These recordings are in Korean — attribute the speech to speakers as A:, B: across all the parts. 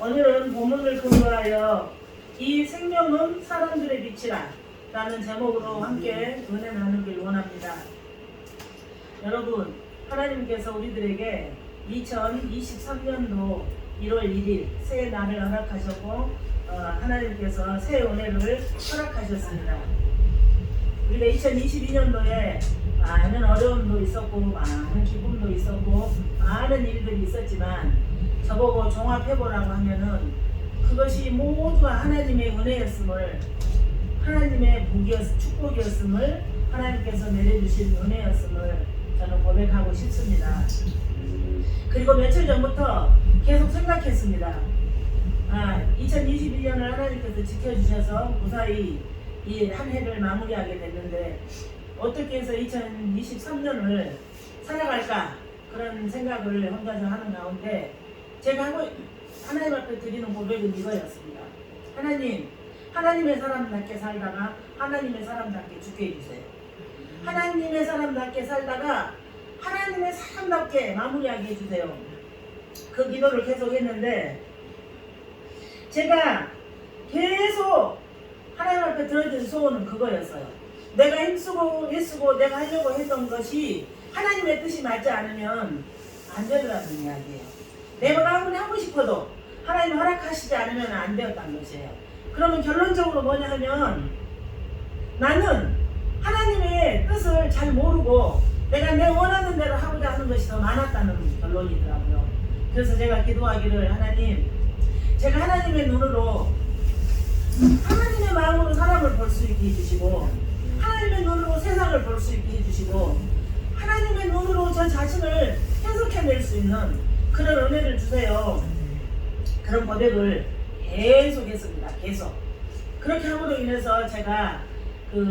A: 오늘은 본문을 근거하여 이 생명은 사람들의 빛이라 라는 제목으로 함께 은혜 나누길 원합니다. 여러분, 하나님께서 우리들에게 2023년도 1월 1일 새해 날을 허락하셨고 하나님께서 새 은혜를 허락하셨습니다. 우리가 2022년도에 많은 어려움도 있었고 많은 기쁨도 있었고 많은 일들이 있었지만 저보고 종합해보라고 하면은 그것이 모두가 하나님의 은혜였음을, 하나님의 축복이었음을, 하나님께서 내려주신 은혜였음을 저는 고백하고 싶습니다. 그리고 며칠 전부터 계속 생각했습니다. 2021년을 하나님께서 지켜주셔서 무사히 이 한 해를 마무리하게 됐는데 어떻게 해서 2023년을 살아갈까 그런 생각을 혼자서 하는 가운데 제가 하나님 앞에 드리는 고백은 이거였습니다. 하나님, 하나님의 사람답게 살다가 하나님의 사람답게 죽게 해주세요. 하나님의 사람답게 살다가 하나님의 사람답게 마무리하게 해주세요. 그 기도를 계속 했는데 제가 계속 하나님 앞에 들어준 소원은 그거였어요. 내가 힘쓰고 애쓰고 내가 하려고 했던 것이 하나님의 뜻이 맞지 않으면 안 되더라는 이야기예요. 내가 아무리 하고 싶어도 하나님 허락하시지 않으면 안 되었다는 것이에요. 그러면 결론적으로 뭐냐 하면 나는 하나님의 뜻을 잘 모르고 내가 내 원하는 대로 하고자 하는 것이 더 많았다는 결론이더라고요. 그래서 제가 기도하기를 하나님, 제가 하나님의 눈으로 하나님의 마음으로 사람을 볼 수 있게 해주시고 하나님의 눈으로 세상을 볼 수 있게 해주시고 하나님의 눈으로 저 자신을 해석해낼 수 있는 그런 은혜를 주세요. 그런 고백을 계속 했습니다. 계속. 그렇게 함으로 인해서 제가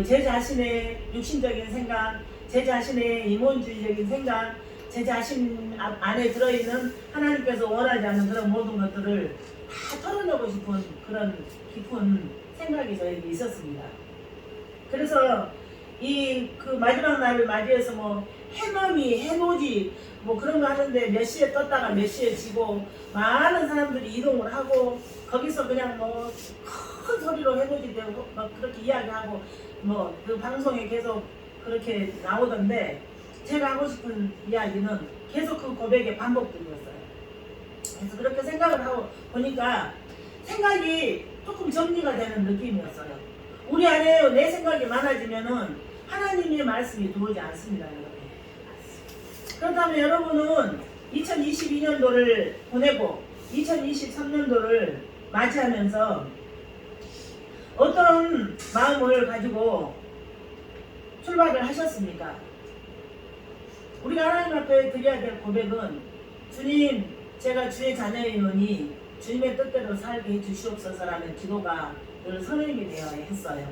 A: 제 자신의 육신적인 생각, 제 자신의 이몬주의적인 생각, 제 자신 안에 들어있는 하나님께서 원하지 않는 그런 모든 것들을 다 털어내고 싶은 그런 깊은 생각이 저에게 있었습니다. 그래서 그 마지막 날을 맞이해서 뭐 해넘이, 해노지 뭐 그런 거 하는데 몇 시에 떴다가 몇 시에 지고 많은 사람들이 이동을 하고 거기서 그냥 뭐 큰 소리로 해노지 되고 막 그렇게 이야기하고 뭐 그 방송에 계속 그렇게 나오던데 제가 하고 싶은 이야기는 계속 그 고백의 반복들이었어요. 그래서 그렇게 생각을 하고 보니까 생각이 조금 정리가 되는 느낌이었어요. 우리 안에 내 생각이 많아지면은 하나님의 말씀이 들어오지 않습니다, 여러분. 그렇다면 여러분은 2022년도를 보내고 2023년도를 맞이하면서 어떤 마음을 가지고 출발을 하셨습니까? 우리가 하나님 앞에 드려야 될 고백은 주님, 제가 주의 자녀이노니 주님의 뜻대로 살게 해주시옵소서라는 기도가 늘 선행이 되어야 했어요.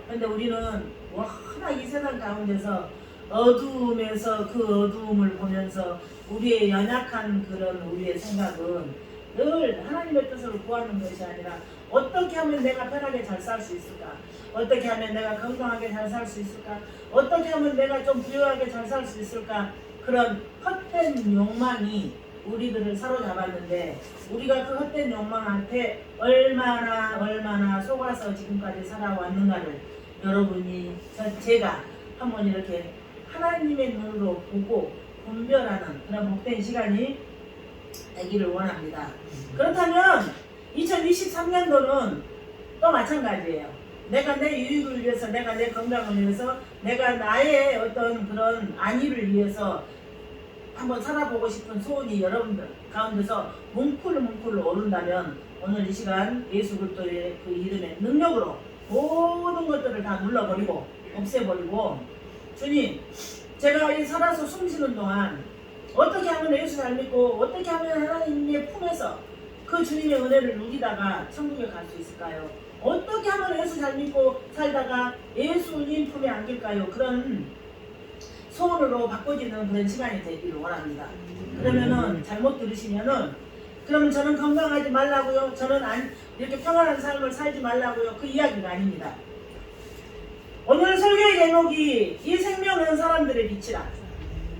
A: 그런데 우리는 워낙 이 세상 가운데서 어두움에서 그 어두움을 보면서 우리의 연약한 그런 우리의 생각은 늘 하나님의 뜻을 구하는 것이 아니라 어떻게 하면 내가 편하게 잘 살 수 있을까? 어떻게 하면 내가 건강하게 잘 살 수 있을까? 어떻게 하면 내가 좀 부유하게 잘 살 수 있을까? 그런 헛된 욕망이 우리들을 사로잡았는데 우리가 그 헛된 욕망한테 얼마나 속아서 지금까지 살아왔는가를 여러분이 제가 한번 이렇게 하나님의 눈으로 보고 분별하는 그런 복된 시간이 되기를 원합니다. 그렇다면 2023년도는 또 마찬가지예요. 내가 내 유익을 위해서, 내가 내 건강을 위해서, 내가 나의 어떤 그런 안위를 위해서 한번 살아보고 싶은 소원이 여러분들 가운데서 뭉클뭉클 오른다면 오늘 이 시간 예수 그리스도의 그 이름의 능력으로 모든 것들을 다 눌러버리고 없애버리고 주님, 제가 이 살아서 숨쉬는 동안 어떻게 하면 예수 잘 믿고 어떻게 하면 하나님의 품에서 그 주님의 은혜를 누리다가 천국에 갈 수 있을까요? 어떻게 하면 예수 잘 믿고 살다가 예수님 품에 안길까요? 그런 소원으로 바꿔지는 그런 시간이 되기를 원합니다. 그러면은 잘못 들으시면은 그러면 저는 건강하지 말라고요? 저는 이렇게 평안한 삶을 살지 말라고요? 그 이야기가 아닙니다. 오늘 설교의 제목이 이 생명은 사람들의 빛이라.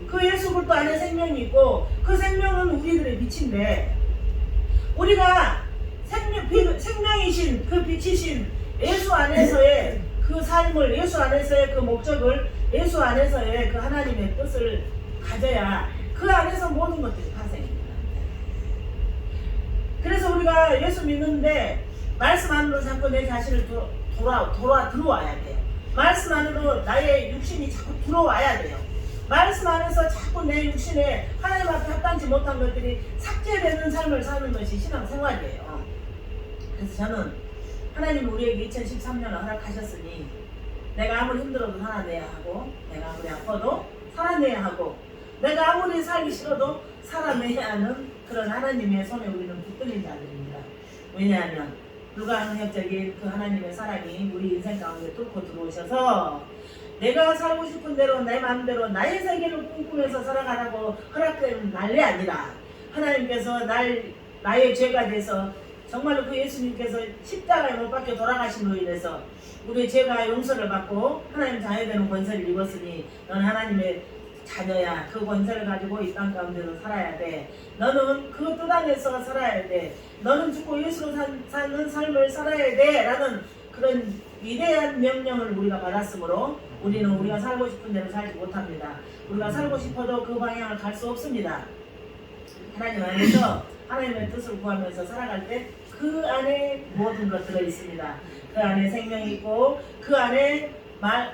A: 그 예수 그리스도 안에 생명이 있고 그 생명은 우리들의 빛인데 우리가 생명이신 그 빛이신 예수 안에서의 그 삶을, 예수 안에서의 그 목적을, 예수 안에서의 그 하나님의 뜻을 가져야 그 안에서 모든 것들이 파생입니다. 그래서 우리가 예수 믿는데 말씀 안으로 자꾸 내 자신을 들어와야 돼요. 말씀 안으로 나의 육신이 자꾸 들어와야 돼요. 말씀 안에서 자꾸 내 육신에 하나님 앞에 합당치 못한 것들이 삭제되는 삶을 사는 것이 신앙생활이에요. 그래서 저는 하나님 우리에게 2013년을 허락하셨으니 내가 아무리 힘들어도 살아내야 하고, 내가 아무리 아파도 살아내야 하고, 내가 아무리 살기 싫어도 살아내야 하는 그런 하나님의 손에 우리는 붙들린 자들입니다. 왜냐하면 불가항력적인 그 하나님의 사랑이 우리 인생 가운데 뚫고 들어오셔서 내가 살고 싶은 대로 내 마음대로 나의 세계를 꿈꾸면서 살아가라고 허락된 날이 아니라 하나님께서 나의 죄가 돼서 정말로 그 예수님께서 십자가에 못 박혀 돌아가심으로 인해서 우리의 죄가 용서를 받고 하나님 자녀되는 권세를 입었으니 너는 하나님의 자녀야. 그 권세를 가지고 이 땅 가운데서 살아야 돼. 너는 그 뜻 안에서 살아야 돼. 너는 죽고 예수로 사는 삶을 살아야 돼. 라는 그런 위대한 명령을 우리가 받았으므로 우리는 우리가 살고 싶은 대로 살지 못합니다. 우리가 살고 싶어도 그 방향을 갈 수 없습니다. 하나님 안에서 하나님의 뜻을 구하면서 살아갈 때 그 안에 모든 것 들어있습니다. 그 안에 생명이 있고 그 안에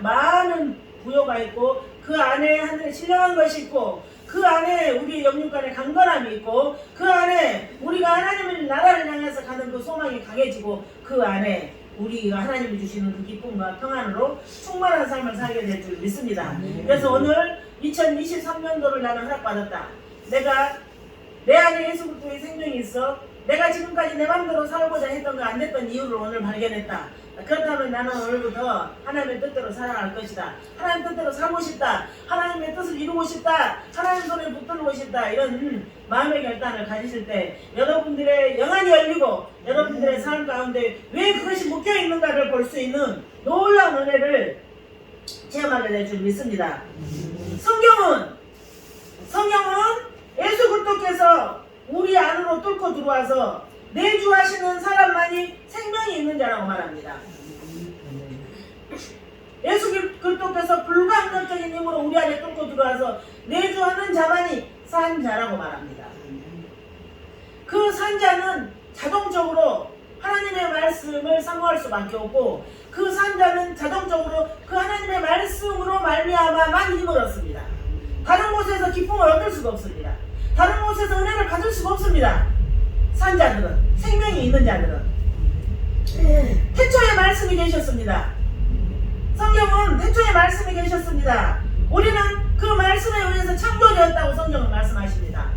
A: 많은 부요가 있고 그 안에 하늘에 신령한 것이 있고 그 안에 우리 영육간의 강건함이 있고 그 안에 우리가 하나님의 나라를 향해서 가는 그 소망이 강해지고 그 안에 우리가 하나님이 주시는 그 기쁨과 평안으로 충만한 삶을 살게 될 줄 믿습니다. 그래서 오늘 2023년도를 나는 허락받았다. 내가 내 안에 예수 그리스도의 생명이 있어 내가 지금까지 내 마음대로 살고자 했던 거 안 됐던 이유를 오늘 발견했다. 그렇다면 나는 오늘부터 하나님의 뜻대로 살아갈 것이다. 하나님 뜻대로 살고 싶다. 하나님의 뜻을 이루고 싶다. 하나님 손에 붙들고 싶다. 이런 마음의 결단을 가지실 때 여러분들의 영안이 열리고 여러분들의 삶 가운데 왜 그것이 묶여있는가를 볼 수 있는 놀라운 은혜를 체험하게 될 줄 믿습니다. 성경은 예수 그리스도께서 우리 안으로 뚫고 들어와서 내주하시는 사람만이 생명이 있는 자라고 말합니다. 예수 그리스도께서 불가항력적인 힘으로 우리 안에 뚫고 들어와서 내주하는 자만이 산 자라고 말합니다. 그 산 자는 자동적으로 하나님의 말씀을 사모할 수밖에 없고 그 산 자는 자동적으로 그 하나님의 말씀으로 말미암아만 힘을 얻습니다. 다른 곳에서 기쁨을 얻을 수가 없습니다. 다른 곳에서 은혜를 받을 수가 없습니다. 산 자들은, 생명이 있는 자들은 태초에 말씀이 계셨습니다. 성경은 태초에 말씀이 계셨습니다. 우리는 그 말씀에 의해서 창조되었다고 성경은 말씀하십니다.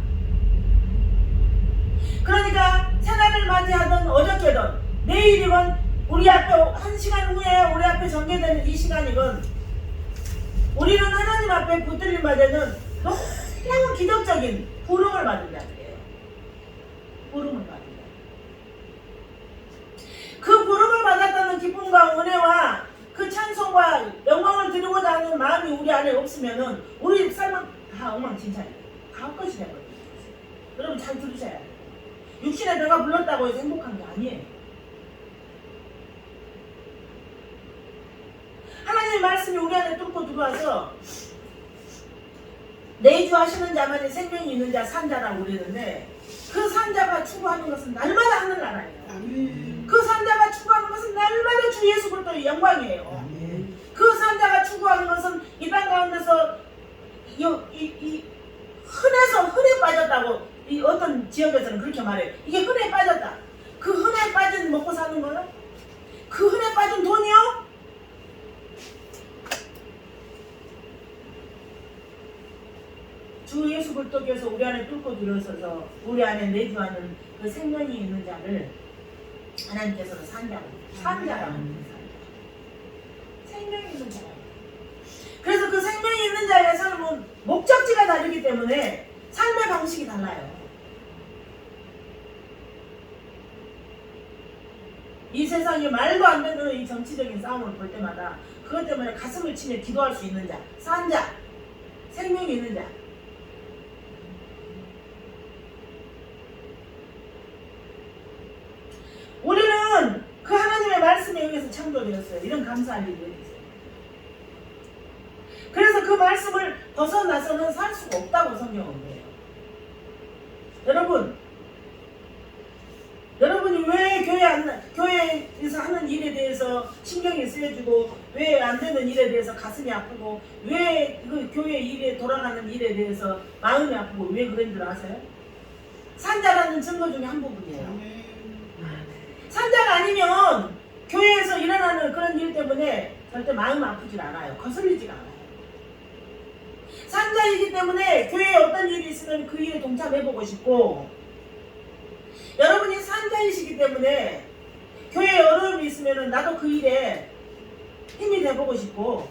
A: 그러니까 새날을 맞이하든 어저께든 내일이건 우리 앞에 1시간 후에 우리 앞에 전개되는 이 시간이건 우리는 하나님 앞에 붙들림 받는 놀라운 기적적인 부름을 받은 자들이에요. 부름을 받은 자. 그 부름을 받았다는 기쁨과 은혜와 그 찬송과 영광을 드리고자 하는 마음이 우리 안에 없으면은 우리 삶은 다 엉망진창이에요. 다 헛것이 되거든요. 여러분 잘 들으셔야 돼요. 육신에 내가 불렀다고 해서 행복한 게 아니에요. 하나님의 말씀이 우리 안에 뚫고 들어와서 내주하시는 자만이 생명이 있는 자 산자라고 그러는데 그 산자가 추구하는 것은 날마다 하늘나라예요. 그 산자가 추구하는 것은 날마다 주 예수 그리스도의 영광이에요. 그 산자가 추구하는 것은 이 땅 가운데서 흔해 빠졌다고 이 어떤 지역에서는 그렇게 말해요. 이게 흔해 빠졌다. 그 흔해 빠진 먹고 사는 거는 그 흔해 빠진 돈이요? 주 예수 그리스도께서 우리 안에 뚫고 들어서서 우리 안에 내주하는 그 생명이 있는 자를 하나님께서는 산자라고 합니다. 생명이 있는 자. 그래서 그 생명이 있는 자의 삶은 목적지가 다르기 때문에 삶의 방식이 달라요. 이 세상에 말도 안 되는 이 정치적인 싸움을 볼 때마다 그것 때문에 가슴을 치며 기도할 수 있는 자, 산자, 생명이 있는 자. 말씀에 의해서 창조되었어요. 이런 감사할 일이 어디 있어요. 그래서 그 말씀을 벗어나서는 살 수가 없다고 성경은 그래요. 여러분이 왜 교회에서 하는 일에 대해서 신경이 쓰여지고 왜 안 되는 일에 대해서 가슴이 아프고 왜 그 교회 일에 돌아가는 일에 대해서 마음이 아프고 왜 그런 줄 아세요? 산자라는 증거 중에 한 부분이에요. 산자가 아니면 교회에서 일어나는 그런 일 때문에 절대 마음 아프질 않아요. 거슬리질 않아요. 산자이기 때문에 교회에 어떤 일이 있으면 그 일에 동참해보고 싶고, 여러분이 산자이시기 때문에 교회에 어려움이 있으면 나도 그 일에 힘이 돼보고 싶고,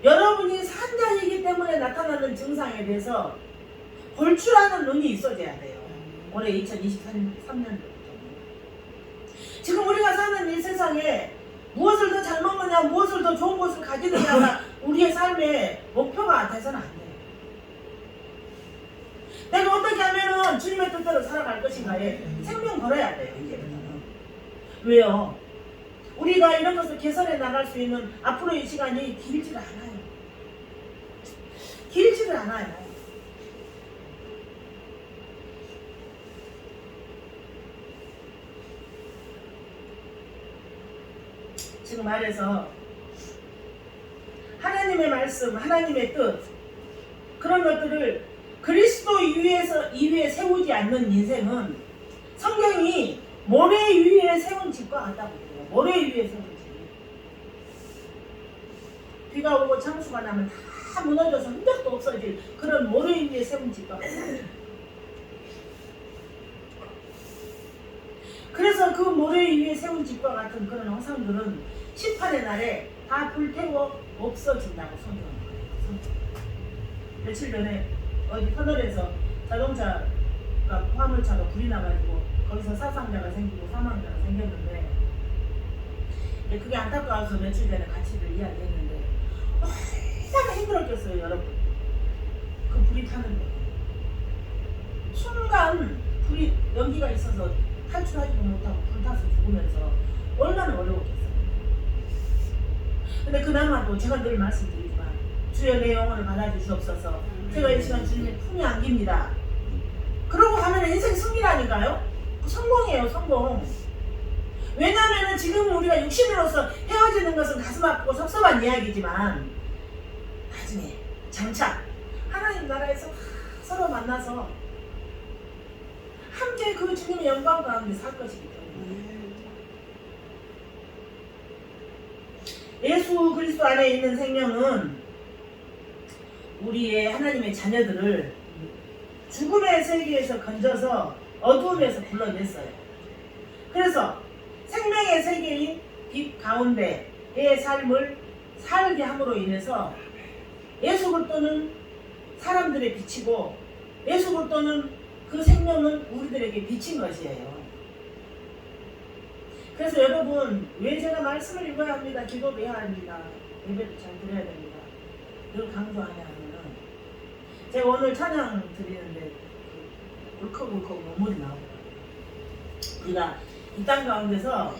A: 여러분이 산자이기 때문에 나타나는 증상에 대해서 볼 줄 아는 눈이 있어져야 돼요. 올해 2023년도. 지금 우리가 사는 이 세상에 무엇을 더 잘 먹느냐, 무엇을 더 좋은 것을 가지느냐가 우리의 삶의 목표가 돼서는 안 돼요. 내가 어떻게 하면은 주님의 뜻대로 살아갈 것인가에 생명 걸어야 돼요, 이제부터는. 왜요? 우리가 이런 것을 개선해 나갈 수 있는 앞으로의 시간이 길지를 않아요. 길지를 않아요. 지금 말해서 하나님의 말씀, 하나님의 뜻, 그런 것들을 그리스도 위에 세우지 않는 인생은 성경이 모래 위에 세운 집과 같다고 그래요. 모래 위에 세운 집. 비가 오고 창수가 나면 다 무너져서 흔적도 없어질 그런 모래 위에 세운 집과 같아요. 그래서 그 모래 위에 세운 집과 같은 그런 허상들은 심판의 날에 다 불태워 없어진다고 성경은 그래요. 며칠 전에 어디 터널에서 자동차가 화물차가 불이 나가지고 거기서 사상자가 생기고 사망자가 생겼는데, 그게 안타까워서 며칠 전에 같이들 이야기했는데 얼마나 힘들었겠어요, 여러분. 그 불이 타는데 순간 불이 연기가 있어서 탈출하지도 못하고 불타서 죽으면서 얼마나 어려웠겠어요. 근데 그나마도 제가 늘 말씀드리지만 주여 내 영혼을 받아주시옵소서. 제가 이 시간 주님의 품에 안깁니다. 그러고 가면 인생 승리라니까요. 성공이에요, 성공. 왜냐하면 지금 우리가 육신으로서 헤어지는 것은 가슴 아프고 섭섭한 이야기지만 나중에 장차 하나님 나라에서 서로 만나서 함께 그 주님의 영광 가운데 살 것이기 때문에 예수 그리스도 안에 있는 생명은 우리의 하나님의 자녀들을 죽음의 세계에서 건져서 어두움에서 불러냈어요. 그래서 생명의 세계인 빛 가운데의 삶을 살게 함으로 인해서 예수 그리스도는 사람들의 빛이고 예수 그리스도는 그 생명은 우리들에게 비친 것이에요. 그래서 여러분, 왜 제가 말씀을 읽어야 합니다. 기도도 해야 합니다. 예배도 잘 드려야 됩니다. 늘 강조하냐 하면은, 제가 오늘 찬양 드리는데 울컥울컥 눈물이 나오더라고요. 우리가 이 땅 가운데서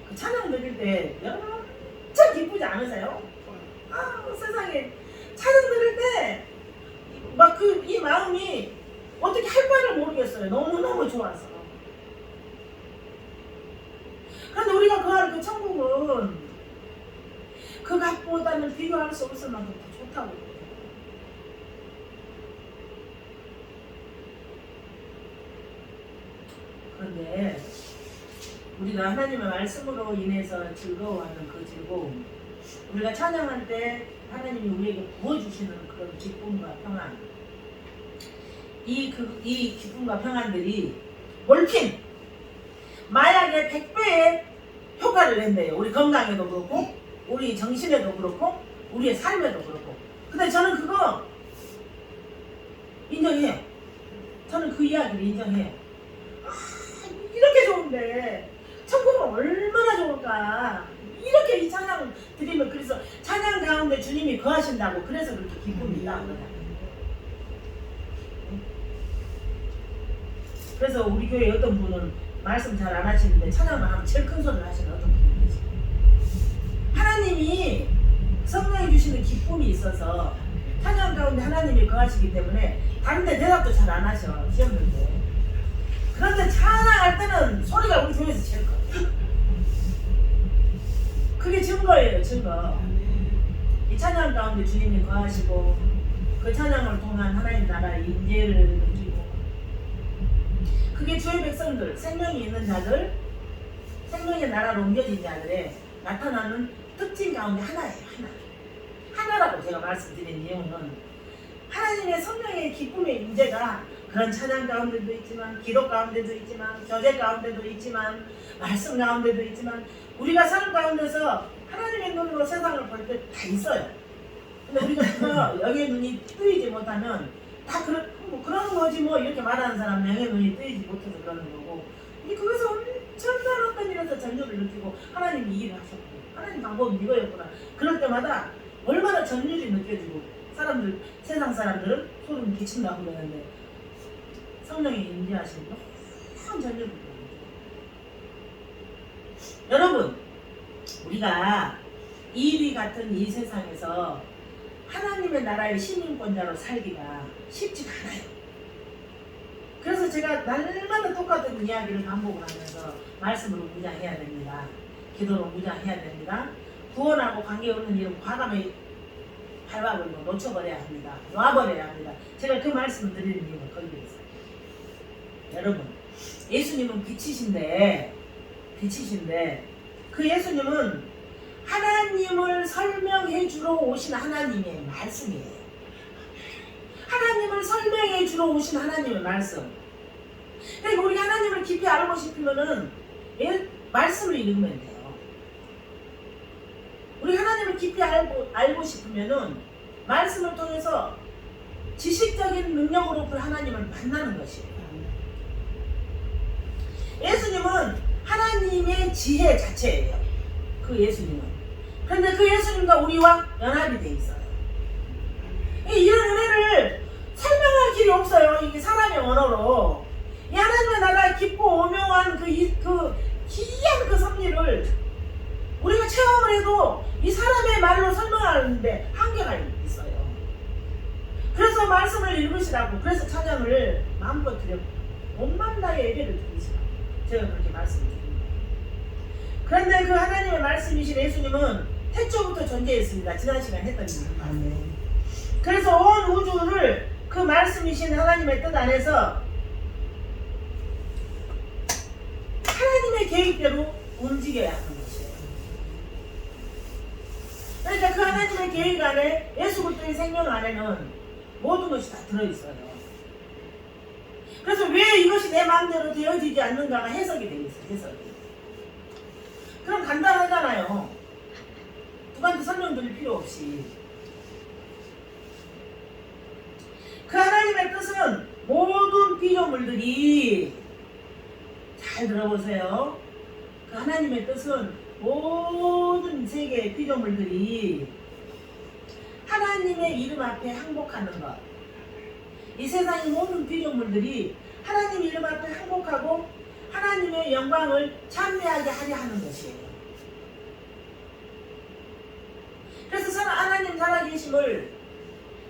A: 그 찬양 드릴 때 여러분 엄청 기쁘지 않으세요? 아, 세상에 찬양 드릴 때 막 이 마음이 어떻게 할 바를 모르겠어요. 너무너무 좋아서. 그런데 우리가 거할 그 천국은 그 값보다는 비교할 수 없을 만큼 더 좋다고 그래요. 그런데 우리가 하나님의 말씀으로 인해서 즐거워하는 그 즐거움, 우리가 찬양할 때 하나님이 우리에게 부어주시는 그런 기쁨과 평안, 이 기쁨과 평안들이 몰핀 마약의 100배의 효과를 낸대요. 우리 건강에도 그렇고 우리 정신에도 그렇고 우리의 삶에도 그렇고. 근데 저는 그거 인정해요. 저는 그 이야기를 인정해요. 아, 이렇게 좋은데 천국은 얼마나 좋을까. 이렇게 이 찬양 드리면, 그래서 찬양 가운데 주님이 거하신다고, 그래서 그렇게 기쁩니다. 그래서 우리 교회 어떤 분은 말씀 잘 안 하시는데 찬양만 하면 제일 큰 소리를 하시는 어떤 분이 계세요. 하나님이 성령이 주시는 기쁨이 있어서 찬양 가운데 하나님이 거하시기 때문에 다른 데 대답도 잘 안 하셔, 시험 볼 때. 그런데 찬양할 때는 소리가 우리 교회에서 제일 커. 그게 증거예요, 증거. 이 찬양 가운데 주님이 거하시고 그 찬양을 통한 하나님 나라의 임재를 느끼고, 그게 주의 백성들, 생명이 있는 자들, 생명의 나라로 옮겨진 자들의 나타나는 특징 가운데 하나예요. 하나라고 제가 말씀드린 내용은 하나님의 성령의 기쁨의 임재가 그런 찬양 가운데도 있지만, 기도 가운데도 있지만, 교제 가운데도 있지만, 말씀 가운데도 있지만, 우리가 삶 가운데서 하나님의 눈으로 세상을 볼 때 다 있어요. 근데 우리가 그거 영의 눈이 뜨이지 못하면 다 그런 거지 뭐 이렇게 말하는 사람은 영의 눈이 뜨이지 못해서 그러는 거고, 우리 그것을 엄청난 어떤 일에서 전율을 느끼고 하나님이 일을 하셨고 하나님 방법은 이거였구나. 그럴 때마다 얼마나 전율이 느껴지고 사람들, 세상 사람들은 소름 끼친다고 그러는데 성령이 임재하시는 큰 전율을 느껴요. 여러분, 우리가 이리 같은 이 세상에서 하나님의 나라의 시민권자로 살기가 쉽지가 않아요. 그래서 제가 날마다 똑같은 이야기를 반복을 하면서 말씀으로 무장해야 됩니다. 기도로 무장해야 됩니다. 구원하고 관계없는 일은 과감히 밟아버리고 놓쳐버려야 합니다. 놔버려야 합니다. 제가 그 말씀을 드리는 이유가 거기에 있어요. 여러분, 예수님은 빛이신데 그 예수님은 하나님을 설명해 주러 오신 하나님의 말씀이에요. 하나님을 설명해 주러 오신 하나님의 말씀. 그러니까 우리가 하나님을 깊이 알고 싶으면은 말씀을 읽으면 돼요. 우리 하나님을 깊이 알고 싶으면은 말씀을 통해서 지식적인 능력으로 그 하나님을 만나는 것이에요. 예수님은 하나님의 지혜 자체예요. 그 예수님은. 그런데 그 예수님과 우리와 연합이 돼 있어요. 이런 은혜를 설명할 길이 없어요. 이게 사람의 언어로. 이 하나님의 나라의 깊고 오묘한 그 기이한 그 섭리를 우리가 체험을 해도 이 사람의 말로 설명하는데 한계가 있어요. 그래서 말씀을 읽으시라고, 그래서 찬양을 마음껏 드려 온만 나의 예배를 드리시라고 제가 그렇게 말씀드립니다. 그런데 그 하나님의 말씀이신 예수님은 태초부터 존재했습니다. 지난 시간에 했던 얘기입니다. 그래서 온 우주를 그 말씀이신 하나님의 뜻 안에서 하나님의 계획대로 움직여야 하는 것이에요. 그러니까 그 하나님의 계획 안에, 예수 그리스도의 생명 안에는 모든 것이 다 들어있어요. 그래서 왜 이것이 내 마음대로 되어지지 않는가가 해석이 되어 있어요. 해석이. 그럼 간단하잖아요. 누구한테 설명드릴 필요 없이. 그 하나님의 뜻은 모든 피조물들이, 잘 들어보세요. 그 하나님의 뜻은 모든 세계의 피조물들이 하나님의 이름 앞에 항복하는 것. 이 세상의 모든 피조물들이 하나님 이름 앞에 항복하고 하나님의 영광을 찬미하게 하려 하는 것이에요. 그래서 하나님 살아계심을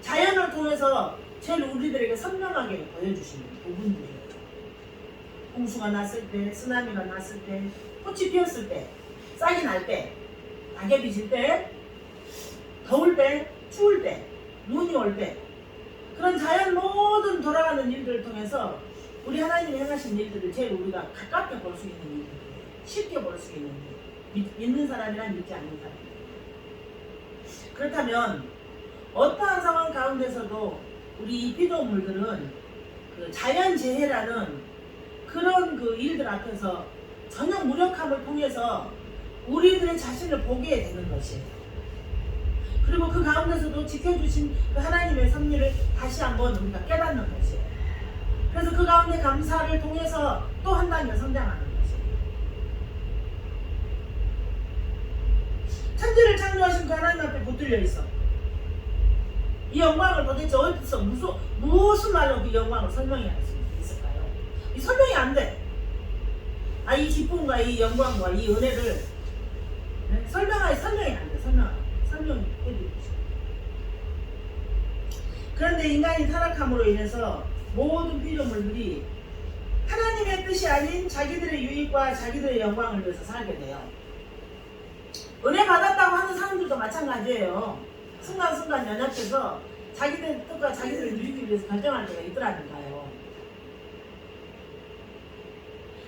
A: 자연을 통해서 제일 우리들에게 선명하게 보여주시는 부분들이에요. 홍수가 났을 때, 쓰나미가 났을 때, 꽃이 피었을 때, 싹이 날 때, 낙엽이 질 때, 더울 때, 추울 때, 눈이 올 때, 그런 자연 모든 돌아가는 일들을 통해서 우리 하나님이 행하신 일들을 제일 우리가 가깝게 볼 수 있는 일들이에요. 쉽게 볼 수 있는 일. 믿는 사람이랑 믿지 않는 사람. 그렇다면 어떠한 상황 가운데서도 우리 이 피조물들은 그 자연재해라는 그런 그 일들 앞에서 전혀 무력함을 통해서 우리들의 자신을 보게 되는 것이에요. 그리고 그 가운데서도 지켜주신 그 하나님의 섭리를 다시 한번 우리가 깨닫는 것이에요. 그래서 그 가운데 감사를 통해서 또 한 단계 성장하는 것이에요. 천지를 창조하신 그 하나님 앞에 붙들려 있어. 이 영광을 도대체 어디서 무슨 말로 그 영광을 설명해야 할 수 있을까요? 이 설명이 안 돼. 이 기쁨과 이 영광과 이 은혜를 설명이 안 돼. 설명이 해드리죠. 그런데 인간이 타락함으로 인해서 모든 피조물들이 하나님의 뜻이 아닌 자기들의 유익과 자기들의 영광을 위해서 살게 돼요. 은혜 받았다고 하는 사람들도 마찬가지예요. 순간순간 연약해서 자기들 뜻과 자기들의 유익을 위해서 결정할 때가 있더라니까요.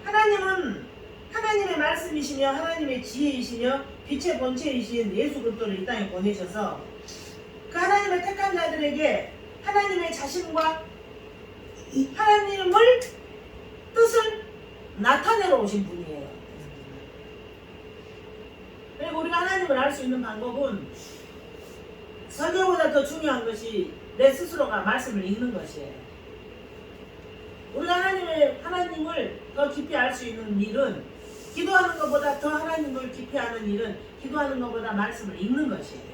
A: 하나님은 하나님의 말씀이시며 하나님의 지혜이시며 빛의 본체이신 예수 그리스도를 이 땅에 보내셔서 그 하나님의 택한 자들에게 하나님의 자신과 하나님을 뜻을 나타내러 오신 분이에요. 그리고 우리가 하나님을 알 수 있는 방법은 설교보다 더 중요한 것이 내 스스로가 말씀을 읽는 것이에요. 우리가 하나님을 더 깊이 알 수 있는 일은 기도하는 것보다 더 하나님을 깊이 아는 일은 기도하는 것보다 말씀을 읽는 것이에요.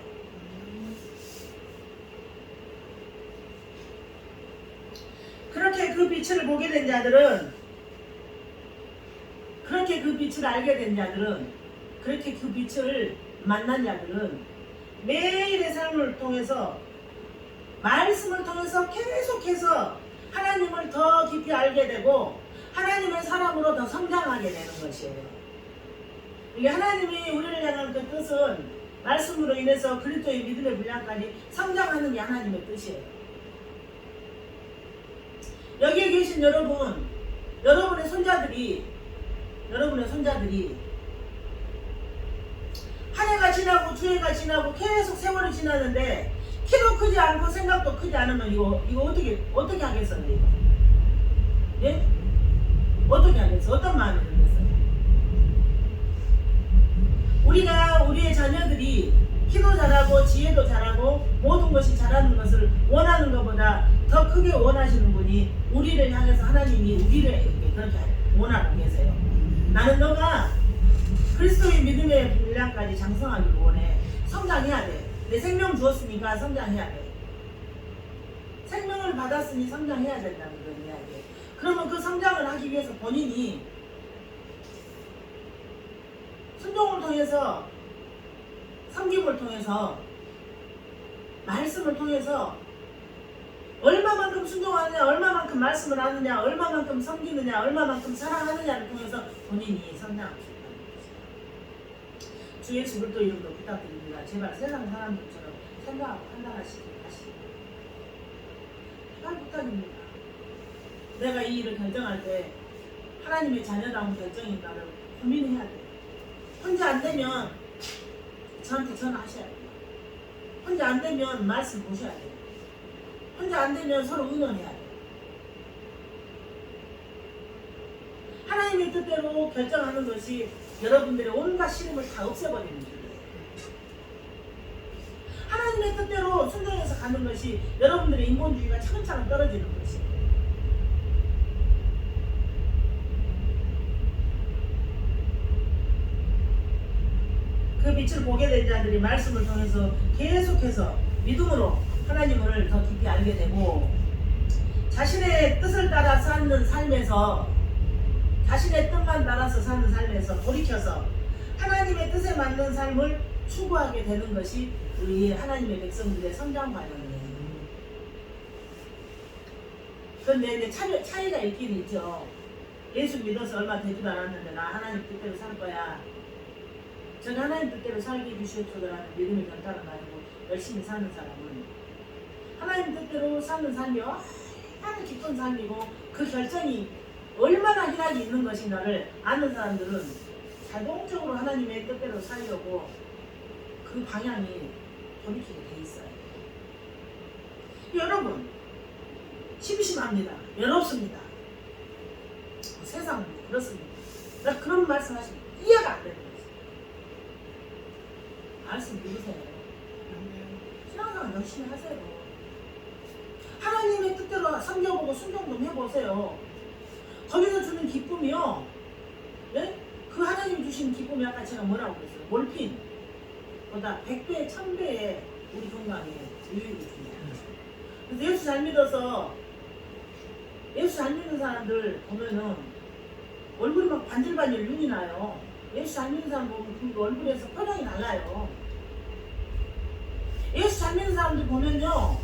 A: 그렇게 그 빛을 보게 된 자들은, 그렇게 그 빛을 알게 된 자들은, 그렇게 그 빛을 만난 자들은 매일의 삶을 통해서 말씀을 통해서 계속해서 하나님을 더 깊이 알게 되고 하나님의 사람으로 더 성장하게 되는 것이에요. 이게 하나님이 우리를 향한 그 뜻은 말씀으로 인해서 그리스도의 믿음의 분량까지 성장하는 게 하나님의 뜻이에요. 여기에 계신 여러분의 손자들이 한 해가 지나고 두 해가 지나고 계속 세월이 지나는데 키도 크지 않고 생각도 크지 않으면 이거 어떻게 하겠어요? 이거? 예? 어떻게 하겠어? 어떤 마음이 들겠어요? 우리가 우리의 자녀들이 키도 잘하고 지혜도 잘하고 모든 것이 잘하는 것을 원하는 것보다 더 크게 원하시는 분이 우리를 향해서 하나님이 우리를 그렇게 원하고 계세요. 나는 너가 그리스도의 믿음의 분량까지 장성하기를 원해. 성장해야 돼. 내 생명 주었으니까 성장해야 돼. 생명을 받았으니 성장해야 된다는 그런 이야기예요. 그러면 그 성장을 하기 위해서 본인이 순종을 통해서, 섬김을 통해서, 말씀을 통해서 얼마만큼 순종하느냐, 얼마만큼 말씀을 하느냐, 얼마만큼 섬기느냐, 얼마만큼 사랑하느냐를 통해서 본인이 성장할 수 있다는 것이죠. 주 예수 그리스도 이름으로 부탁드립니다. 제발 세상 사람들처럼 생각하고 판단하시기 바랍니다. 잘 부탁입니다. 내가 이 일을 결정할 때 하나님의 자녀다운 결정인가를 고민해야 돼요. 혼자 안 되면 저한테 전화하셔야 돼요. 혼자 안 되면 말씀 보셔야 돼요. 혼자 안 되면 서로 의논해야 돼요. 하나님의 뜻대로 결정하는 것이 여러분들의 온갖 시름을 다 없애버리는 길이에요. 하나님의 뜻대로 순종해서 가는 것이 여러분들의 인본주의가 차근차근 떨어지는 것이에요. 그 빛을 보게 된 자들이 말씀을 통해서 계속해서 믿음으로 하나님을 더 깊이 알게 되고 자신의 뜻을 따라 사는 삶에서, 자신의 뜻만 따라서 사는 삶에서 돌이켜서 하나님의 뜻에 맞는 삶을 추구하게 되는 것이 우리 하나님의 백성들의 성장 과정이에요. 그런데 이제 차이가 있긴 있죠. 예수 믿어서 얼마 되지도 않았는데 나 하나님 뜻대로 살 거야, 저는 하나님 뜻대로 살게 주시옵소서라는 믿음의 결단을 가지고 열심히 사는 사람은 하나님 뜻대로 사는 삶이 얼마나 깊은 삶이고 그 결정이 얼마나 희락이 있는 것인가를 아는 사람들은 자동적으로 하나님의 뜻대로 살려고 그 방향이 돌이키게 돼 있어요. 여러분, 심심합니다. 외롭습니다. 세상은 그렇습니다. 나 그런 말씀 하시면 이해가 안 되는 거지. 말씀 믿으세요. 신앙생활 열심히 하세요. 하나님의 뜻대로 섬겨보고 순종 좀 해보세요. 거기서 주는 기쁨이요, 네? 그 하나님 주신 기쁨이 아까 제가 뭐라고 그랬어요? 몰핀보다 100배, 1000배의 우리 건강에 유익을 줍니다. 그래서 예수 잘 믿어서, 예수 잘 믿는 사람들 보면은 얼굴이 막 반질반질 눈이 나요. 예수 잘 믿는 사람 보면 그 얼굴에서 표정이 달라요. 예수 잘 믿는 사람들 보면요,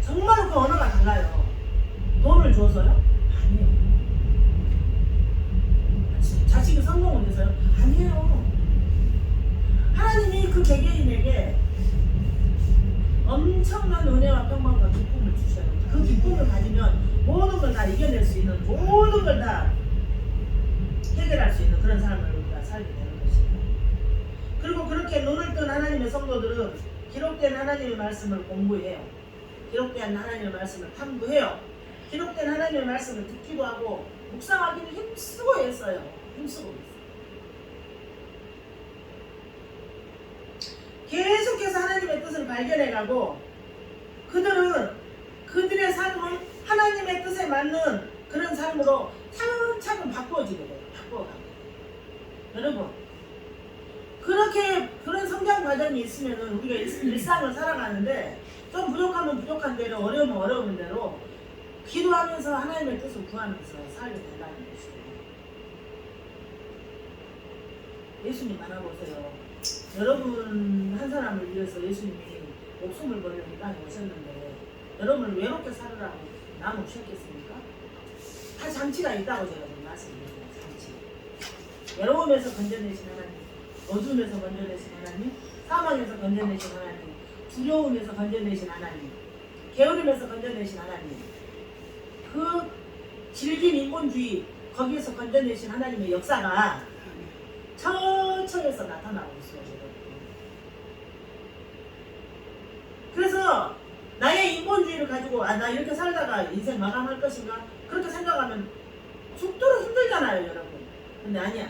A: 정말 그 언어가 달라요. 돈을 줘서요? 아니에요. 자식이 성공을 해서요? 아니에요. 하나님이 그 개개인에게 엄청난 은혜와 평강과 기쁨을 주셔요. 그 기쁨을 가지면 모든 걸 다 이겨낼 수 있는, 모든 걸 다 해결할 수 있는 그런 삶을 우리가 살게 되는 것입니다. 그리고 그렇게 눈을 뜬 하나님의 성도들은 기록된 하나님의 말씀을 공부해요. 기록된 하나님의 말씀을 탐구해요. 기록된 하나님의 말씀을 듣기도 하고 묵상하기를 힘쓰고 했어요. 힘쓰고 있어요. 계속해서 하나님의 뜻을 발견해가고 그들은 그들의 삶을 하나님의 뜻에 맞는 그런 삶으로 차근차근 바꾸어지게 돼요. 바꾸어가게 돼요. 여러분, 그렇게 그런 성장 과정이 있으면 우리가 일상을 살아가는데 좀 부족하면 부족한 대로, 어려우면 어려운 대로 기도하면서 하나님의 뜻을 구하면서 살게 된다는 것이에요. 예수님 만나보세요. 여러분 한 사람을 위해서 예수님이 목숨을 버리는 이 땅에 오셨는데 여러분을 외롭게 살으라고 남으셨겠습니까? 다 장치가 있다고 제가 지금 말씀드립니다. 장치. 외로움에서 건져내신 하나님, 어둠에서 건져내신 하나님, 사망에서 건져내신 하나님, 두려움에서 건져내신 하나님, 게으름에서 건져내신 하나님, 그 질긴 인본주의 거기에서 건져내신 하나님의 역사가 처처에서 나타나고 있어요. 그래서 나의 인본주의를 가지고 나 이렇게 살다가 인생 마감할 것인가 그렇게 생각하면 죽도록 힘들잖아요, 여러분. 근데 아니야.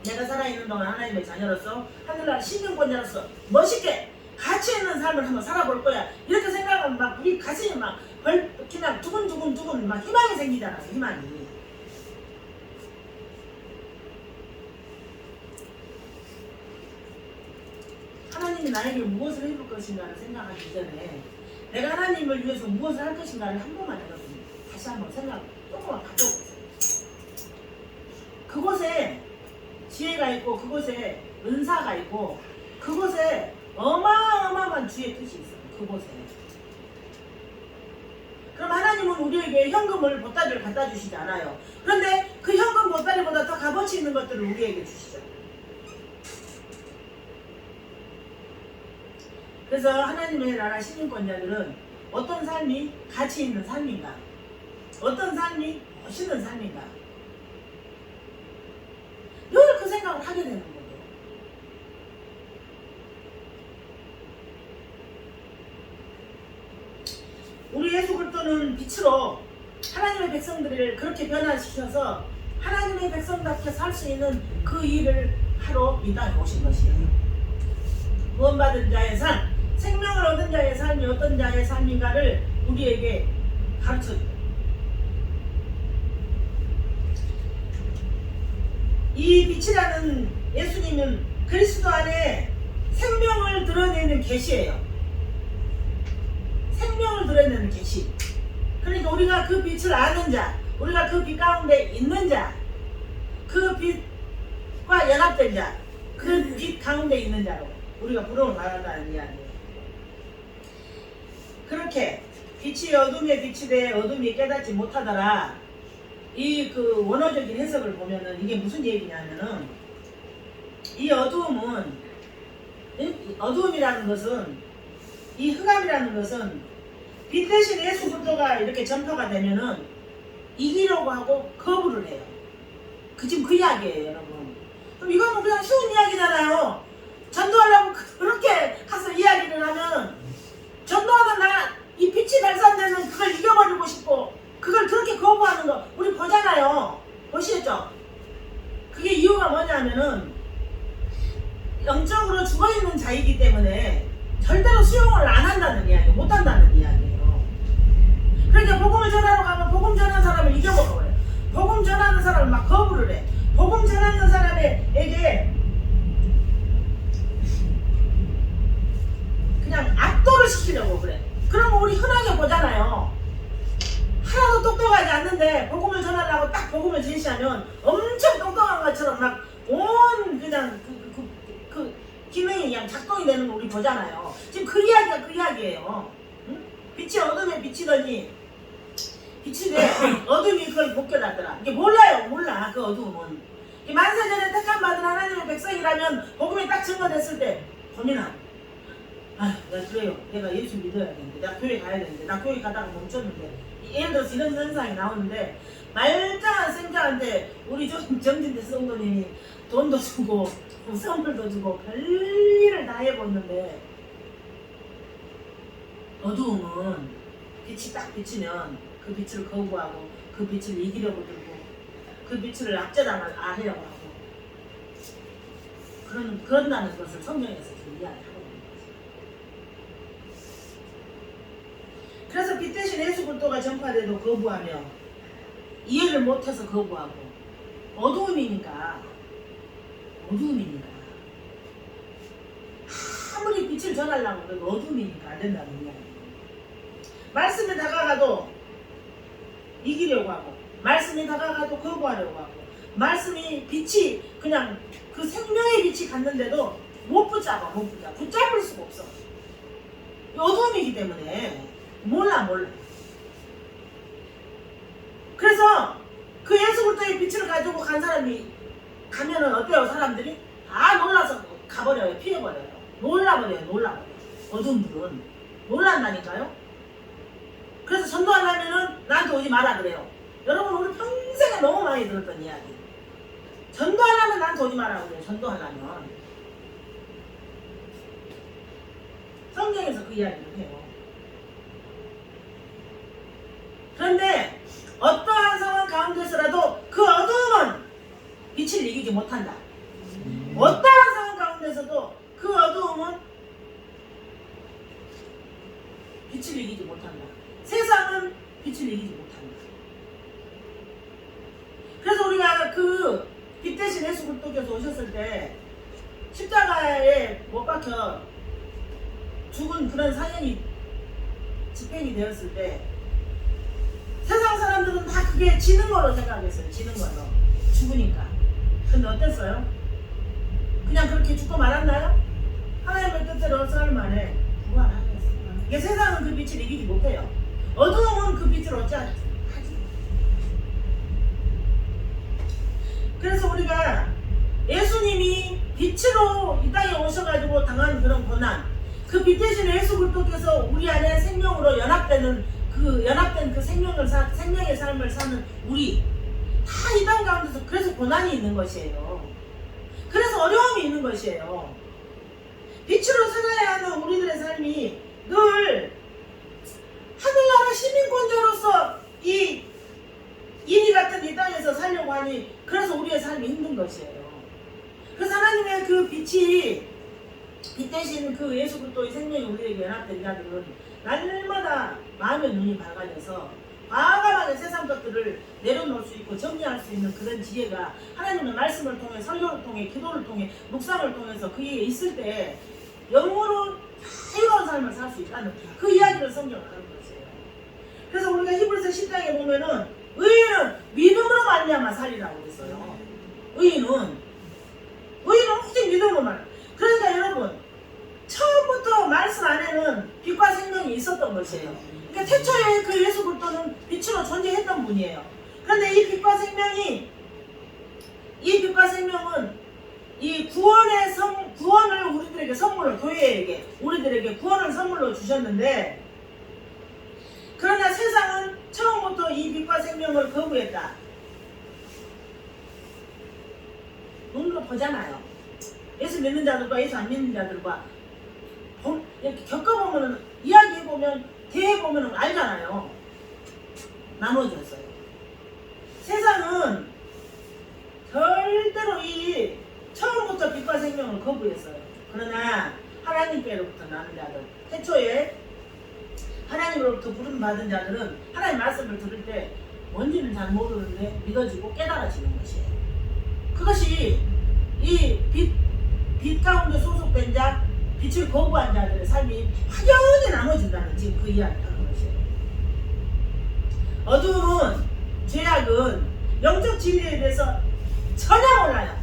A: 내가 살아있는 동안 하나님의 자녀로서 하늘나라 신명권자로서 멋있게 가치 있는 삶을 한번 살아볼 거야. 이렇게 생각하면 막 우리 가슴이 막 그냥 두근두근 막 희망이 생기잖아요. 희망이. 하나님이 나에게 무엇을 해줄 것인가를 생각하기 전에 내가 하나님을 위해서 무엇을 할 것인가를 한 번만 여러분 다시 한번 생각 조금만 바꿔보세요. 그곳에 지혜가 있고 그곳에 은사가 있고 그곳에 어마어마한 주의 뜻이 있어요. 그곳에. 그럼 하나님은 우리에게 현금을 보따리를 갖다 주시지 않아요. 그런데 그 현금 보따리보다 더 값어치 있는 것들을 우리에게 주시죠. 그래서 하나님의 나라 시민권자들은 어떤 삶이 가치 있는 삶인가? 어떤 삶이 멋있는 삶인가? 늘 그 생각을 하게 되는 거예요. 우리 예수 그리스도는 빛으로 하나님의 백성들을 그렇게 변화시켜서 하나님의 백성답게 살 수 있는 그 일을 하러 이 땅에 오신 것이에요. 구원받은 자의 삶, 생명을 얻은 자의 삶이 어떤 자의 삶인가를 우리에게 가르쳐줘요. 이 빛이라는 예수님은 그리스도 안에 생명을 드러내는 계시예요. 생명을 드러내는 계시. 그러니까 우리가 그 빛을 아는 자, 우리가 그 빛 가운데 있는 자, 그 빛과 연합된 자, 그 빛 가운데 있는 자로 우리가 부름을 받았다는 이야기예요. 그렇게 빛이 어둠에 빛이 돼 어둠이 깨닫지 못하더라. 이 그 원어적인 해석을 보면은 이게 무슨 얘기냐면은 이 어두움은 어두움이라는 것은 이 흑암이라는 것은 빛 대신 예수 그리스도가 이렇게 전파가 되면은 이기려고 하고 거부를 해요. 지금 그 이야기예요, 여러분. 그럼 이거는 그냥 쉬운 이야기잖아요. 전도하려고 그렇게 가서 이야기를 하면 전도하는 나 이 빛이 발산되는 그걸 이겨버리고 싶고 그걸 그렇게 거부하는 거 우리 보잖아요. 보시겠죠? 그게 이유가 뭐냐면은 영적으로 죽어있는 자이기 때문에 절대로 수용을 안 한다는 이야기, 못 한다는 이야기예요. 그러니까 복음을 전하러 가면 복음 전하는 사람을 이겨먹어요. 복음 전하는 사람을 막 거부를 해. 복음 전하는 사람에게 그냥 압도를 시키려고 그래. 그러면 우리 흔하게 보잖아요. 하나도 똑똑하지 않는데 복음을 전하려고 딱 복음을 제시하면 엄청 똑똑한 것처럼 막 온 그냥 그 기능이 그냥 작동이 되는 거 우리 보잖아요. 지금 그 이야기가 그 이야기예요. 응? 빛이 어둠에 비치더니 빛이 돼 어둠이 그걸 벗겨놨더라. 이게 몰라요. 몰라. 그 어둠은 만세전에 택함 받은 하나님의 백성이라면 복음이 딱 증거됐을 때 고민함. 아, 나 그래요. 내가 예수 믿어야 되는데, 나 교회 가야 되는데, 나 교회 가다가 멈췄는데, 예를 들어서 이런 현상이 나오는데, 말짱한 쌤장한테 우리 정진대 성도님이 돈도 주고, 선물도 주고, 별일을 다 해봤는데, 어두움은 빛이 딱 비치면 그 빛을 거부하고, 그 빛을 이기려고 들고, 그 빛을 압제당을 하려고 하고, 그런다는 것을 성경에서 지금 이야기하고. 그래서 빛 대신 예수 그리스도가 전파돼도 거부하며 이해를 못해서 거부하고 어두움이니까 아무리 빛을 전하려고 해도 어두움이니까 안 된다는 이야기. 말씀에 다가가도 이기려고 하고 말씀에 다가가도 거부하려고 하고 말씀이 빛이 그냥 그 생명의 빛이 갔는데도 못 붙잡을 수가 없어. 어두움이기 때문에 몰라. 그래서 그 예수 그리스도의 빛을 가지고 간 사람이 가면은 어때요? 사람들이 다 놀라서 가버려요. 피해버려요. 놀라버려요. 어두움들은 놀란다니까요. 그래서 전도하려면은 나한테 오지 마라 그래요. 여러분 우리 평생에 너무 많이 들었던 이야기. 전도하려면 나한테 오지 마라 그래요. 전도하려면 성경에서 그 이야기를 해요. 그런데 어떠한 상황 가운데서라도 그 어두움은 빛을 이기지 못한다. 어떠한 상황 가운데서도 그 어두움은 빛을 이기지 못한다. 세상은 빛을 이기지 못한다. 그래서 우리가 그 빛 대신 예수 그리스도께서 오셨을 때 십자가에 못 박혀 죽은 그런 사연이 집행이 되었을 때 세상 사람들은 다 그게 지는 거로 생각했어요. 지는 걸로. 죽으니까. 근데 어땠어요? 그냥 그렇게 죽고 말았나요? 하나님의 뜻대로 썰 만에 부활하겠어요. 이게 세상은 그 빛을 이기지 못해요. 어두움은 그 빛을 어찌하지? 그래서 우리가 예수님이 빛으로 이 땅에 오셔가지고 당한 그런 고난, 그 빛 대신 예수 그리스도께서 우리 안에 생명으로 연합된 그 생명의 삶을 사는 우리 다 이 땅 가운데서 그래서 고난이 있는 것이에요. 그래서 어려움이 있는 것이에요. 빛으로 살아야 하는 우리들의 삶이 늘 하늘나라 시민권자로서 이 인이 같은 이 땅에서 살려고 하니 그래서 우리의 삶이 힘든 것이에요. 그래서 하나님의 그 빛이 빛 대신 그 예수 그리스도의 생명이 우리에게 연합된 자들은 날마다 마음의 눈이 밝아져서 과감하게 세상 것들을 내려놓을 수 있고 정리할 수 있는 그런 지혜가 하나님의 말씀을 통해 설교를 통해 기도를 통해 묵상을 통해서 그에 있을 때 영으로 자유로운 삶을 살 수 있다는 그 이야기를 성경을 하는 것이에요. 그래서 우리가 히브리서 10장에 보면은 의인은 믿음으로 말미암아 살리라고 그랬어요. 의인은 오직 믿음으로 말. 그러니까 여러분 처음부터 말씀 안에는 빛과 생명이 있었던 것이에요. 그러니까 태초에 그 예수 그리스도는 빛으로 존재했던 분이에요. 그런데 이 빛과 생명은 이 구원을 우리들에게 선물로 교회에게 우리들에게 구원을 선물로 주셨는데 그러나 세상은 처음부터 이 빛과 생명을 거부했다. 눈으로 보잖아요. 예수 믿는 자들과 예수 안 믿는 자들과 이렇게 겪어보면 이야기해보면 대해보면 알잖아요. 나눠졌어요. 세상은 절대로 이 처음부터 빛과 생명을 거부했어요. 그러나 하나님께로부터 나는 자들 태초에 하나님으로부터 부름받은 자들은 하나님 말씀을 들을 때 뭔지는 잘 모르는데 믿어지고 깨달아지는 것이에요. 그것이 이 빛 가운데 소속된 자 빛을 거부한 자들의 삶이 확연히 나눠진다는 지금 그 이야기를 하는 것이에요. 어두움은 죄악은 영적 진리에 대해서 전혀 몰라요.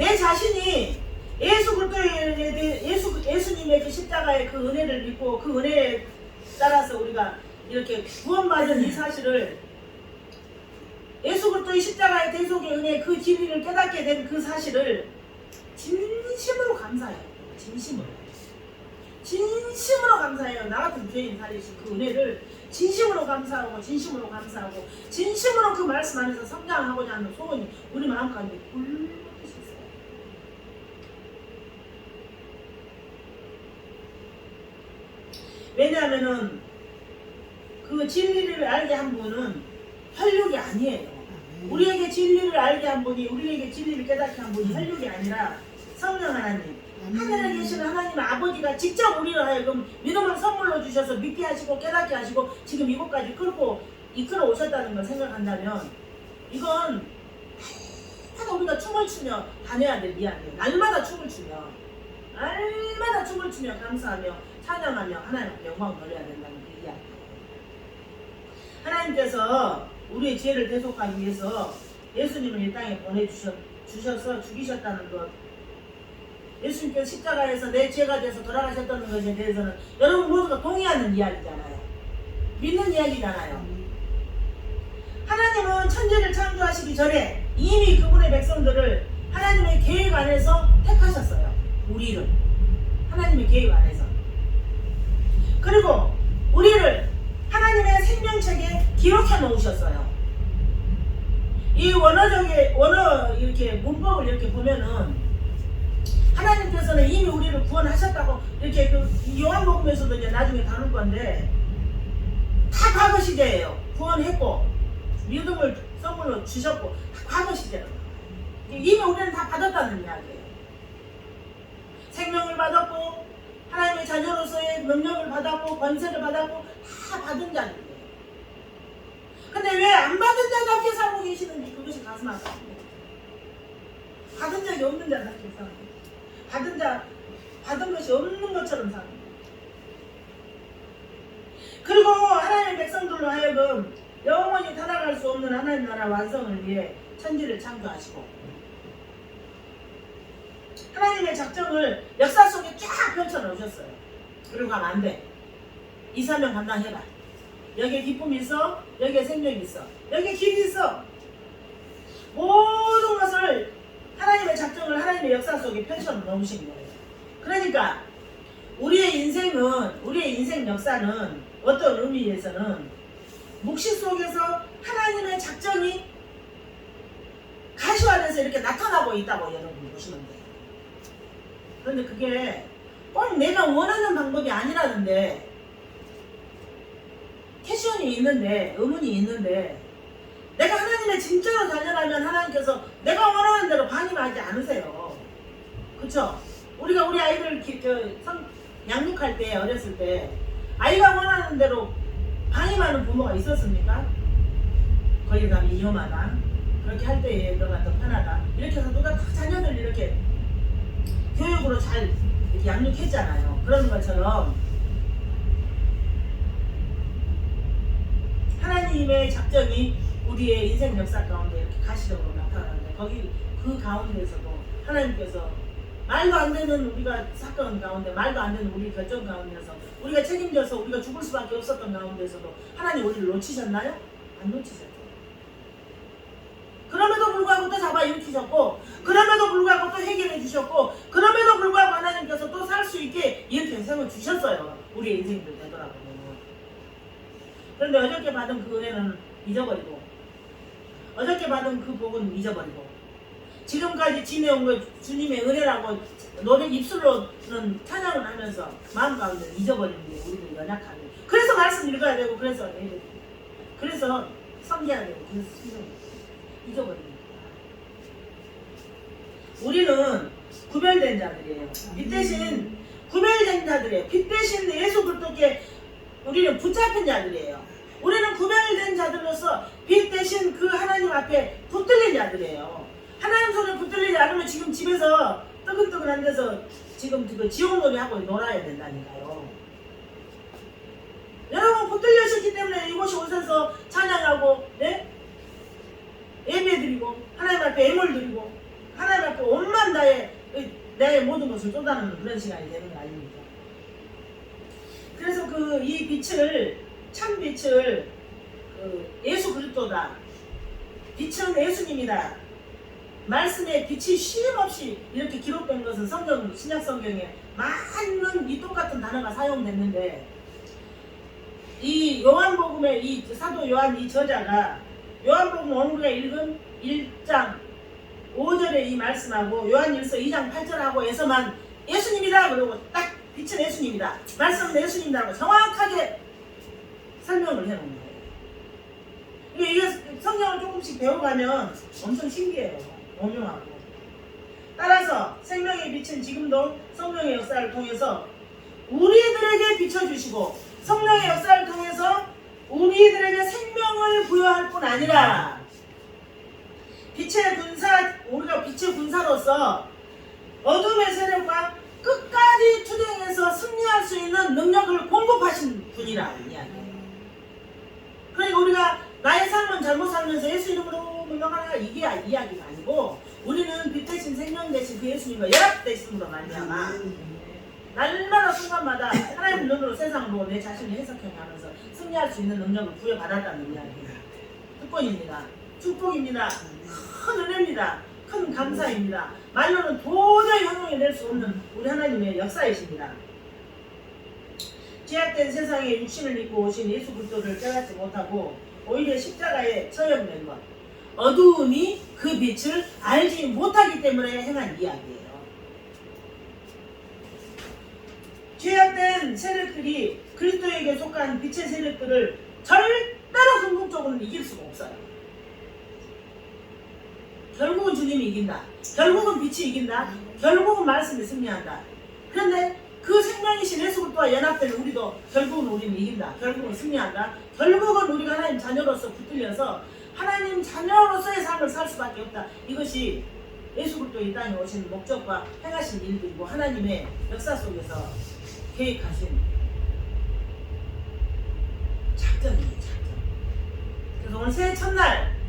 A: 내 자신이 예수님의 그 십자가의 그 은혜를 믿고 그 은혜에 따라서 우리가 이렇게 구원받은 이 사실을 예수 그리스도의 십자가의 대속의 은혜 그 진리를 깨닫게 된 그 사실을 진심으로 감사해요. 진심으로 감사해요. 나 같은 죄인 살리신 그 은혜를 진심으로 감사하고 진심으로 그 말씀 안에서 성장하고자 하는 소원이 우리 마음 가운데 불러듯이 있어요. 왜냐하면은 그 진리를 알게 한 분은 혈육이 아니에요. 우리에게 진리를 알게 한 분이, 우리에게 진리를 깨닫게 한 분이 혈육이 아니라 성령 하나님, 하늘에 계시는 하나님 아버지가 직접 우리를 하여금 믿음을 선물로 주셔서 믿게 하시고 깨닫게 하시고 지금 이곳까지 이끌어 오셨다는 걸 생각한다면 이건 날마다 우리가 춤을 추며 다녀야 될 이야기예요. 날마다 춤을 추며 감사하며 찬양하며 하나님 앞에 영광을 돌려야 된다는 그 이야기예요. 하나님께서 우리의 죄를 대속하기 위해서 예수님을 이 땅에 보내주셔서 죽이셨다는 것, 예수님께서 십자가에서 내 죄가 돼서 돌아가셨다는 것에 대해서는 여러분 모두가 동의하는 이야기잖아요. 믿는 이야기잖아요. 하나님은 천지를 창조하시기 전에 이미 그분의 백성들을 하나님의 계획 안에서 택하셨어요. 우리를 하나님의 계획 안에서. 그리고 우리를 하나님의 생명책에 기록해 놓으셨어요. 이 이렇게 문법을 이렇게 보면은 하나님께서는 이미 우리를 구원하셨다고 이렇게 그 요한복음에서도 이제 나중에 다룰 건데 다 과거 시제예요. 구원했고 믿음을 선물로 주셨고 과거 시제로 이미 우리는 다 받았다는 이야기예요. 생명을 받았고 하나님의 자녀로서의 능력을 받았고 권세를 받았고 다 받은 자들이에요. 근데 왜 안 받은 자답게 살고 계시는지 그것이 가슴 아픕니다. 받은 적이 없는 자답게 살고 받은 것이 없는 것처럼 살고 그리고 하나님의 백성들로 하여금 영원히 타락할 수 없는 하나님 나라 완성을 위해 천지를 창조하시고 하나님의 작정을 역사 속에 쫙 펼쳐놓으셨어요. 그리고 가면 안 돼. 이 사명 감당해봐. 여기에 기쁨이 있어. 여기에 생명이 있어. 여기에 길이 있어. 모든 것을 하나님의 작정을 하나님의 역사 속에 펼쳐놓으신 거예요. 그러니까 우리의 인생 역사는 어떤 의미에서는 묵시 속에서 하나님의 작정이 가시화돼서 이렇게 나타나고 있다고 여러분 보시면 돼요. 그런데 그게 꼭 내가 원하는 방법이 아니라는데 캐션이 있는데 의문이 있는데 내가 하나님의 진짜로 자녀라면 하나님께서 내가 원하는 대로 방임하지 않으세요. 그쵸? 우리가 우리 아이들 양육할 때 어렸을 때 아이가 원하는 대로 방임하는 부모가 있었습니까? 거기 가면 위험하다. 그렇게 할 때에 너가 더 편하다. 이렇게 해서 누가 다 자녀들 이렇게 교육으로 잘 이렇게 양육했잖아요. 그런 것처럼 하나님의 작정이 우리의 인생 역사 가운데 이렇게 가시적으로 나타나는데 거기 그 가운데에서도 하나님께서 말도 안 되는 우리가 사건 가운데 말도 안 되는 우리 결정 가운데서 우리가 책임져서 우리가 죽을 수밖에 없었던 가운데서도 하나님 우리를 놓치셨나요? 안 놓치셨죠. 그럼에도 불구하고 또 잡아 일으키셨고 그럼에도 불구하고 또 해결해 주셨고 그럼에도 불구하고 하나님께서 또 살 수 있게 이렇게 인생을 주셨어요. 우리의 인생들 되더라고요. 그런데 어저께 받은 그 은혜는 잊어버리고 어저께 받은 그 복은 잊어버리고 지금까지 지내온 거 주님의 은혜라고 노래 입술로는 찬양을 하면서 마음 가운데 잊어버리는 게 우리는 연약하게. 그래서 말씀 읽어야 되고 그래서 섬겨야 되고 그래서 잊어버립니다. 우리는 구별된 자들이에요. 빛 대신 구별된 자들이에요. 빛 대신 예수 그리스도께 우리는 붙잡힌 자들이에요. 우리는 구별된 자들로서 빛 대신 그 하나님 앞에 붙들린 자들이에요. 하나님 손에 붙들리지 않으면 지금 집에서 뜨근뜨근한 데서 지금 그 지옥놀이 하고 놀아야 된다니까요. 여러분 붙들려셨기 때문에 이곳에 오셔서 찬양하고 예배드리고 하나님 앞에 애물 드리고 하나님 앞에 온만 내 모든 것을 쏟아내는 그런 시간이 되는 거 아닙니까? 그래서 이 빛을, 참 빛을 예수 그리스도다. 빛은 예수님이다. 말씀에 빛이 쉼없이 이렇게 기록된 것은 신약 성경에 많은 이 똑같은 단어가 사용됐는데, 이 요한복음의 이 사도 요한 이 저자가 요한복음 오늘 우리가 읽은 1장 5절에 이 말씀하고 요한일서 2장 8절하고에서만 예수님이다 그러고 딱 빛은 예수님이다, 말씀은 예수님이라고 정확하게 설명을 해놓은 거예요. 이게 성경을 조금씩 배워가면 엄청 신기해요. 오묘하고. 따라서 생명의 빛은 지금도 성령의 역사를 통해서 우리들에게 비춰주시고 성령의 역사를 통해서 우리들에게 생명을 부여할 뿐 아니라 우리가 빛의 군사로서 어둠의 세력과 끝까지 투쟁해서 승리할 수 있는 능력을 공급하신 분이라 이야기예요. 그러니까 우리가 나의 삶은 잘못 살면서 예수 이름으로 물러가라 이게 이야기가 아니고, 우리는 빛 대신 생명 대신 그 예수님과 연합되심으로 말미암아 날마다 순간마다 하나님 눈으로 세상을 보고 내 자신을 해석해가면서 승리할 수 있는 능력을 부여받았다는 이야기예요. 특권입니다. 축복입니다. 큰 은혜입니다. 큰 감사입니다. 말로는 도저히 형용해낼 수 없는 우리 하나님의 역사이십니다. 죄악된 세상에 육신을 입고 오신 예수 그리스도를 깨닫지 못하고 오히려 십자가에 처형된 것, 어두움이 그 빛을 알지 못하기 때문에 행한 이야기예요. 죄악된 세력들이 그리스도에게 속한 빛의 세력들을 절대로 궁극적으로는 이길 수가 없어요. 결국은 주님이 이긴다. 결국은 빛이 이긴다. 결국은 말씀이 승리한다. 그런데 그 생명이신 예수 그리스도와 연합된 우리도 결국은 우리는 이긴다. 결국은 승리한다. 결국은 우리가 하나님 자녀로서 붙들려서 하나님 자녀로서의 삶을 살 수밖에 없다. 이것이 예수 그리스도 이 땅에 오신 목적과 행하신 일들이고 하나님의 역사 속에서 계획하신 작전이에요. 작전. 그래서 오늘 새해 첫날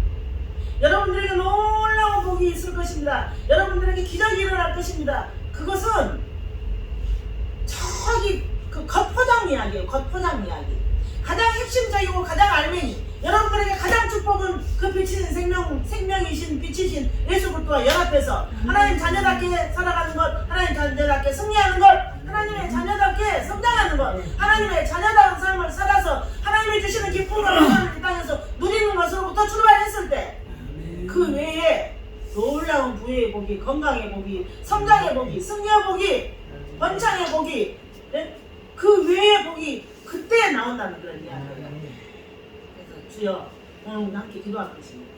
A: 여러분들에게 놀라운 복이 있을 것입니다. 여러분들에게 기적이 일어날 것입니다. 그것은 저기 겉포장 이야기예요. 겉포장 이야기. 가장 핵심적이고 가장 알맹이, 여러분들에게 가장 축복은 그 빛이신 생명이신 빛이신 예수 그리스도와 연합해서 하나님 자녀답게 살아가는 것, 하나님 자녀답게 승리하는 것, 하나님의 자녀답게 성장하는 것, 하나님의 자녀다운 삶을 살아서 하나님이 주시는 기쁨과 평안을 이 땅에서 누리는 것으로부터 출발했을 때 그 외에 놀라운 부의 복이, 건강의 복이, 성장의 복이, 승리의 복이, 번창의 복이, 그 외의 복이 그때 나온다는 그런 이야기예요. 그래서 주여 오늘 함께 기도하겠습니다.